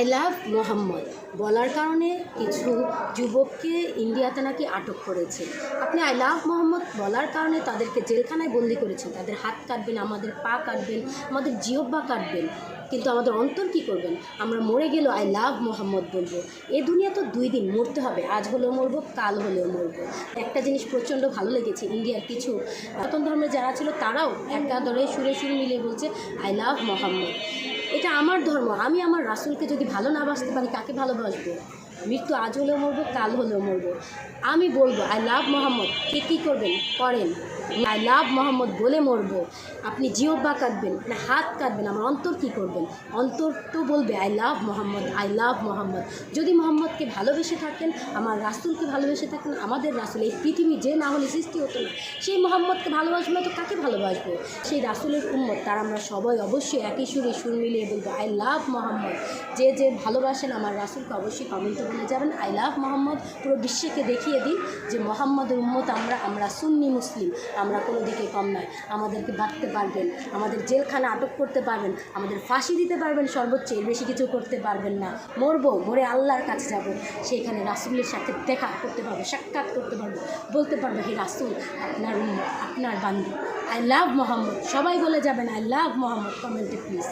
I love Mohammad বলার কারণে কিছু যুবককে ইন্ডিয়াতে নাকি আটক করেছে। আপনি আই লাভ মোহাম্মদ বলার কারণে তাদেরকে জেলখানায় বন্দি করেছেন। তাদের হাত কাটবেন, আমাদের পা কাটবেন, আমাদের জিহ্বা কাটবেন, কিন্তু আমাদের অন্তর কী করবেন? আমরা মরে গেলেও আই লাভ মোহাম্মদ বলবো। এই দুনিয়া তো 2 দিন, মরতে হবে। আজ হলেও মরবো, কাল হলেও মরবো। একটা জিনিস প্রচণ্ড ভালো লেগেছে, ইন্ডিয়ার কিছু সনাতন ধর্মের যারা ছিল তারাও একাদরে সুরে সুর মিলিয়ে বলছে আই লাভ মোহাম্মদ। এটা আমার ধর্ম, আমি আমার রাসূলকে যদি ভালো না বাসতে পারি কাকে ভালোবাসবো? মৃত্যু আজ হলেও মরবো, কাল হলেও মরবো। আমি বলবো আই লাভ মোহাম্মদ। কে কী করবেন করেন, আই লাভ মোহাম্মদ বলে মরবো। আপনি জিহ্বা কাটবেন না হাত কাটবেন, আমার অন্তর কী করবেন? অন্তর তো বলবে I love Mohammad, I love Mohammad. যদি মোহাম্মদকে ভালোবেসে থাকেন, আমার রাসূলকে ভালোবেসে থাকেন, আমাদের রাসূল, এই পৃথিবী যে না হলে সৃষ্টি হতো না, সেই মোহাম্মদকে ভালোবাসবো না তো কাকে ভালোবাসবো? সেই রাসূলের উম্মত, তার আমরা সবাই অবশ্যই একই সুরে সুর মিলিয়ে বলবো আই লাভ মোহাম্মদ। যে যে ভালোবাসেন আমার রাসূলকে অবশ্যই কমেন্টে বলে যাবেন আই লাভ মোহাম্মদ। পুরো বিশ্বকে দেখিয়ে দিন যে মোহাম্মদের উম্মত আমরা সুন্নি মুসলিম, আমরা কোনো দিকে কম নয়। আমাদেরকে বাঁধতে পারবেন, আমাদের জেলখানা আটক করতে পারবেন, আমাদের ফাঁসি দিতে পারবেন, সর্বোচ্চ এর বেশি কিছু করতে পারবেন না। মরবো, মরে আল্লাহর কাছে যাব, সেখানে রাসূলের সাথে দেখা করতে পারবো, সাক্ষাৎ করতে পারবো, বলতে পারবো হে রাসূল আপনার উম্মত, আপনার বান্দী, আই লাভ মোহাম্মদ। সবাই বলে যাবেন আই লাভ মোহাম্মদ কমেন্টে প্লিজ।